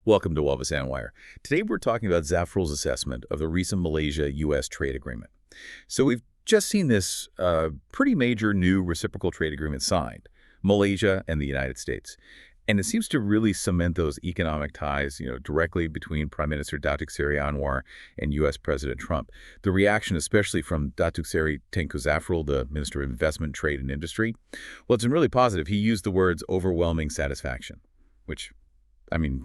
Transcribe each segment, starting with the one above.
Welcome to Walvis Wire. Today we're talking about Zafrul's assessment of the recent Malaysia-U.S. trade agreement. So we've just seen this pretty major new reciprocal trade agreement signed, Malaysia and the United States. And it seems to really cement those economic ties, directly between Prime Minister Datuk Seri Anwar and U.S. President Trump. The reaction, especially from Datuk Seri Tengku Zafrul, the Minister of Investment, Trade and Industry, well, it's been really positive. He used the words overwhelming satisfaction, which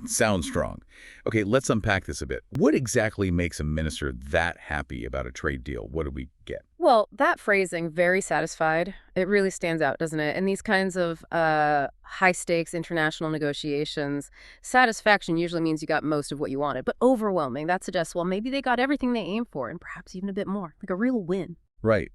sounds strong. Okay, let's unpack this a bit. What exactly makes a minister that happy about a trade deal? What do we get? Well, that phrasing, very satisfied, it really stands out, doesn't it? In these kinds of high-stakes international negotiations, satisfaction usually means you got most of what you wanted. But overwhelming, that suggests, well, maybe they got everything they aimed for, and perhaps even a bit more, like a real win. Right.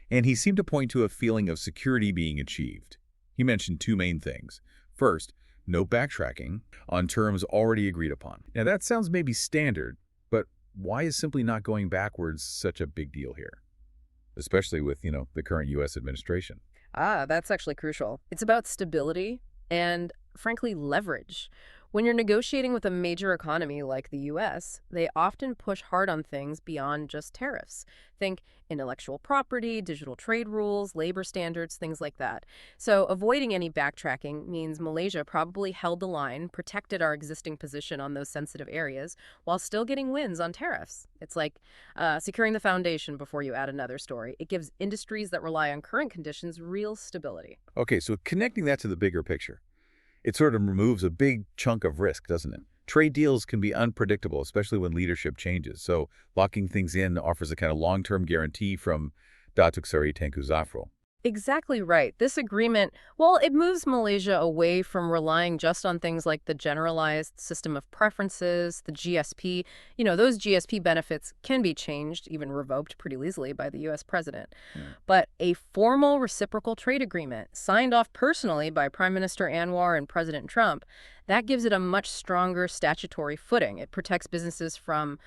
And he seemed to point to a feeling of security being achieved. He mentioned two main things. First, no backtracking on terms already agreed upon. Now, that sounds maybe standard, but why is simply not going backwards such a big deal here? Especially with, the current U.S. administration. That's actually crucial. It's about stability and, frankly, leverage. When you're negotiating with a major economy like the U.S., they often push hard on things beyond just tariffs. Think intellectual property, digital trade rules, labor standards, things like that. So avoiding any backtracking means Malaysia probably held the line, protected our existing position on those sensitive areas, while still getting wins on tariffs. It's like securing the foundation before you add another story. It gives industries that rely on current conditions real stability. Okay, so connecting that to the bigger picture, it sort of removes a big chunk of risk, doesn't it? Trade deals can be unpredictable, especially when leadership changes. So locking things in offers a kind of long-term guarantee from Datuk Seri Tengku Zafrul. Exactly right. This agreement, well, it moves Malaysia away from relying just on things like the generalized system of preferences, the GSP. Those GSP benefits can be changed, even revoked pretty easily by the U.S. president. Yeah. But a formal reciprocal trade agreement signed off personally by Prime Minister Anwar and President Trump, that gives it a much stronger statutory footing. It protects businesses from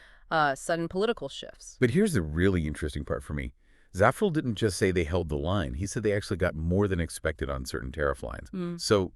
sudden political shifts. But here's the really interesting part for me. Zafrul didn't just say they held the line. He said they actually got more than expected on certain tariff lines. So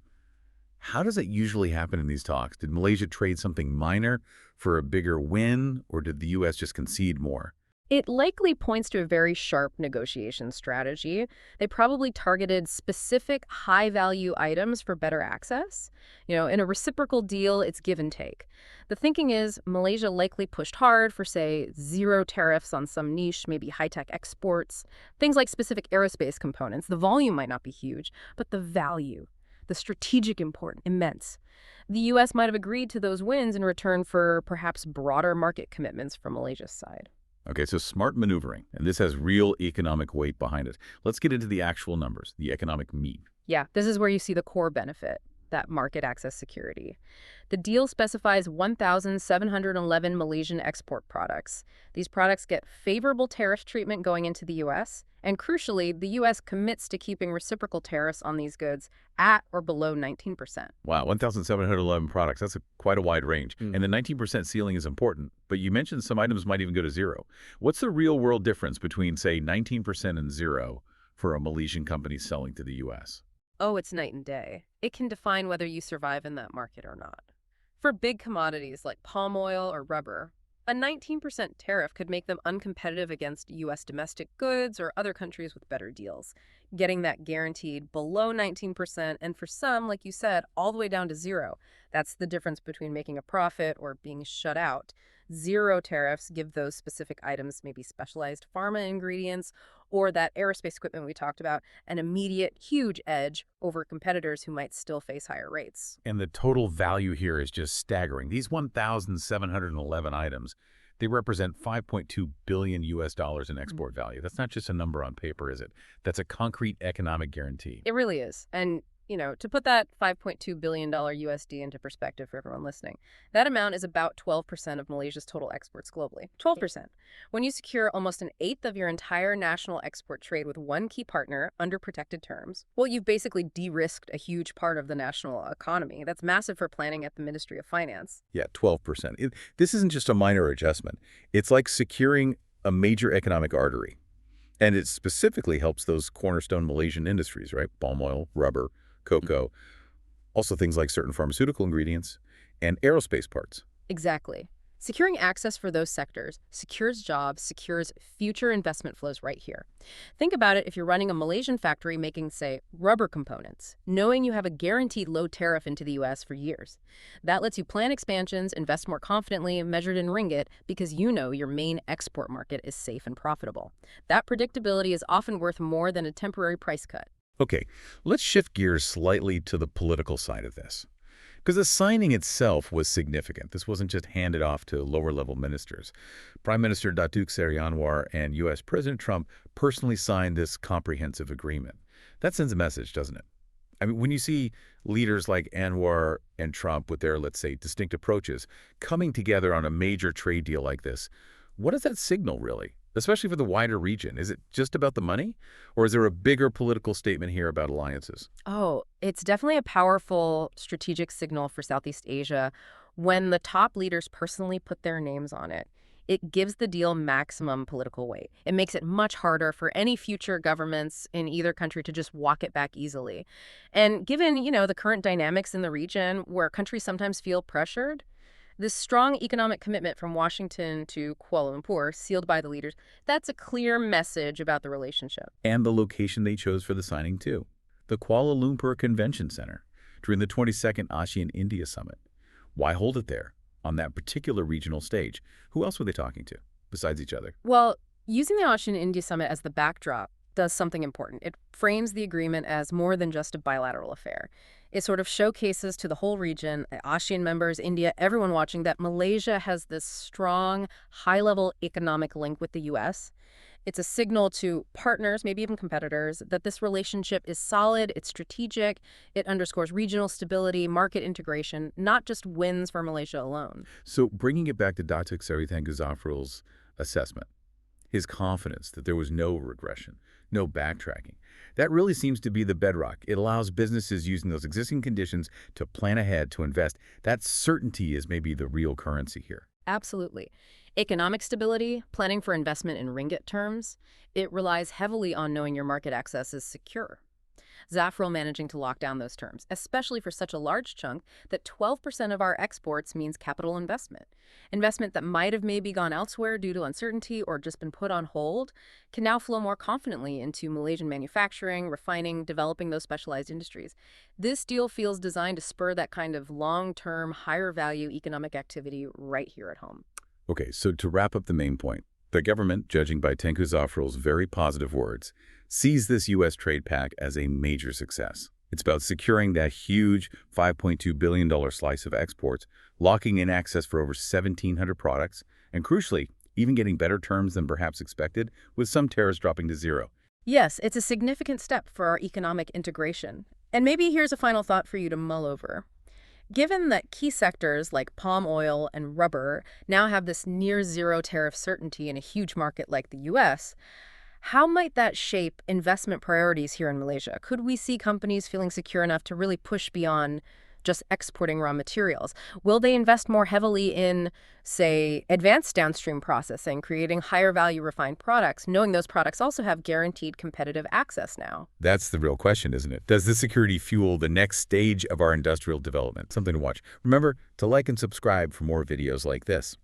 how does it usually happen in these talks? Did Malaysia trade something minor for a bigger win, or did the U.S. just concede more? It likely points to a very sharp negotiation strategy. They probably targeted specific high-value items for better access. In a reciprocal deal, it's give and take. The thinking is Malaysia likely pushed hard for, say, zero tariffs on some niche, maybe high-tech exports, things like specific aerospace components. The volume might not be huge, but the value, the strategic importance, immense. The U.S. might have agreed to those wins in return for perhaps broader market commitments from Malaysia's side. Okay, so smart maneuvering, and this has real economic weight behind it. Let's get into the actual numbers, the economic meat. Yeah, this is where you see the core benefit, that market access security. The deal specifies 1,711 Malaysian export products. These products get favorable tariff treatment going into the U.S., and crucially, the U.S. commits to keeping reciprocal tariffs on these goods at or below 19%. Wow, 1,711 products. That's quite a wide range. And the 19% ceiling is important, but you mentioned some items might even go to zero. What's the real-world difference between, say, 19% and zero for a Malaysian company selling to the U.S.? Oh, it's night and day. It can define whether you survive in that market or not. For big commodities like palm oil or rubber, a 19% tariff could make them uncompetitive against U.S. domestic goods or other countries with better deals. Getting that guaranteed below 19%, and for some, like you said, all the way down to zero. That's the difference between making a profit or being shut out. Zero tariffs give those specific items, maybe specialized pharma ingredients, or that aerospace equipment we talked about, an immediate, huge edge over competitors who might still face higher rates. And the total value here is just staggering. These 1,711 items, they represent $5.2 billion in export value. That's not just a number on paper, is it? That's a concrete economic guarantee. It really is. And to put that $5.2 billion USD into perspective for everyone listening, that amount is about 12% of Malaysia's total exports globally. 12%. When you secure almost an eighth of your entire national export trade with one key partner under protected terms, well, you've basically de-risked a huge part of the national economy. That's massive for planning at the Ministry of Finance. Yeah, 12%. This isn't just a minor adjustment. It's like securing a major economic artery. And it specifically helps those cornerstone Malaysian industries, right? Palm oil, rubber, cocoa, also things like certain pharmaceutical ingredients. and aerospace parts. Exactly. Securing access for those sectors secures jobs, secures future investment flows right here. Think about it if you're running a Malaysian factory making, say, rubber components, knowing you have a guaranteed low tariff into the US for years. That lets you plan expansions, invest more confidently, measured in ringgit, because you know your main export market is safe and profitable. That predictability is often worth more than a temporary price cut. Okay, let's shift gears slightly to the political side of this. Because the signing itself was significant. This wasn't just handed off to lower-level ministers. Prime Minister Datuk Seri Anwar and U.S. President Trump personally signed this comprehensive agreement. That sends a message, doesn't it? I mean, when you see leaders like Anwar and Trump with their, let's say, distinct approaches coming together on a major trade deal like this, what does that signal, really? Especially for the wider region. Is it just about the money? Or is there a bigger political statement here about alliances? Oh, it's definitely a powerful strategic signal for Southeast Asia when the top leaders personally put their names on it. It gives the deal maximum political weight. It makes it much harder for any future governments in either country to just walk it back easily. And given, the current dynamics in the region where countries sometimes feel pressured, this strong economic commitment from Washington to Kuala Lumpur, sealed by the leaders, that's a clear message about the relationship. And the location they chose for the signing, too. The Kuala Lumpur Convention Center during the 22nd ASEAN-India Summit. Why hold it there, on that particular regional stage? Who else were they talking to, besides each other? Well, using the ASEAN-India Summit as the backdrop does something important. It frames the agreement as more than just a bilateral affair. It sort of showcases to the whole region, ASEAN members, India, everyone watching, that Malaysia has this strong, high-level economic link with the U.S. It's a signal to partners, maybe even competitors, that this relationship is solid, it's strategic, it underscores regional stability, market integration, not just wins for Malaysia alone. So bringing it back to Datuk Seri Tengku Zafrul's assessment, his confidence that there was no regression, no backtracking, that really seems to be the bedrock. It allows businesses using those existing conditions to plan ahead, to invest. That certainty is maybe the real currency here. Absolutely. Economic stability, planning for investment in ringgit terms, it relies heavily on knowing your market access is secure. Zafrul managing to lock down those terms, especially for such a large chunk that 12% of our exports means capital investment. Investment that might have maybe gone elsewhere due to uncertainty or just been put on hold can now flow more confidently into Malaysian manufacturing, refining, developing those specialized industries. This deal feels designed to spur that kind of long-term, higher-value economic activity right here at home. Okay, so to wrap up the main point, the government, judging by Tengku Zafrul's very positive words, sees this U.S. trade pact as a major success. It's about securing that huge $5.2 billion slice of exports, locking in access for over 1,700 products, and crucially, even getting better terms than perhaps expected, with some tariffs dropping to zero. Yes, it's a significant step for our economic integration. And maybe here's a final thought for you to mull over. Given that key sectors like palm oil and rubber now have this near-zero tariff certainty in a huge market like the U.S., how might that shape investment priorities here in Malaysia? Could we see companies feeling secure enough to really push beyond just exporting raw materials? Will they invest more heavily in, say, advanced downstream processing, creating higher value refined products, knowing those products also have guaranteed competitive access now? That's the real question, isn't it? Does this security fuel the next stage of our industrial development? Something to watch. Remember to like and subscribe for more videos like this.